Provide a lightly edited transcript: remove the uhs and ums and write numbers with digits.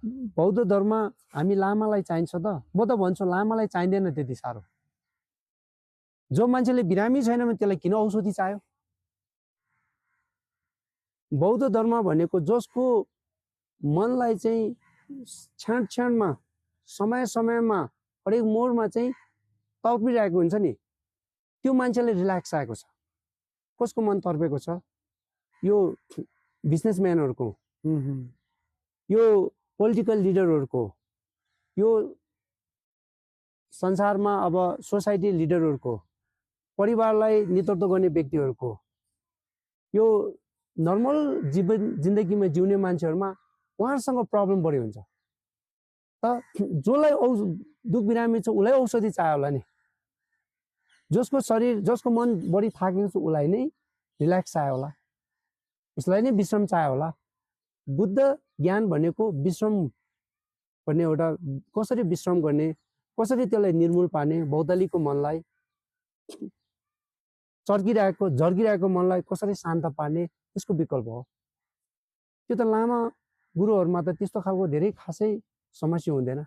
बौद्ध धर्म हामी लामालाई चाहिन्छ त? म त भन्छु लामालाई चाहिँदैन त्यति साह्रो। जो मान्छेले बिरामी छैन भने त्यसलाई किन औषधि चाहियो? बौद्ध धर्म भनेको जसको मनलाई चाहिँ क्षण क्षणमा समय समयमा हरेक मोडमा चाहिँ तर्पिरहेको हुन्छ नि, त्यो मान्छेले रिल्याक्स आएको छ। कसको मन तर्पेको छ? यो बिजनेसम्यानहरूको, यो पोलिटिकल लिडरहरूको, यो संसारमा अब सोसाइटी लिडरहरूको, परिवारलाई नेतृत्व गर्ने व्यक्तिहरूको, यो नर्मल जीवन जिन्दगीमा जिउने मान्छेहरूमा उहाँहरूसँग प्रब्लम बढी हुन्छ। त जसलाई दुख बिरामी छ उसलाई औषधि चाहियो होला नि। जसको शरीर जसको मन बढी थाकेको छ उसलाई नै रिल्याक्स चाहियो होला, उसलाई नै विश्राम चाहियो होला। बुद्ध ज्ञान भनेको विश्राम भन्ने एउटा, कसरी विश्राम गर्ने, कसरी त्यसलाई निर्मूल पार्ने, बौद्धलीको मनलाई झर्किरहेको मनलाई कसरी शान्त पार्ने, त्यसको विकल्प हो। त्यो त लामा गुरुहरूमा त त्यस्तो खालको धेरै खासै समस्या हुँदैन।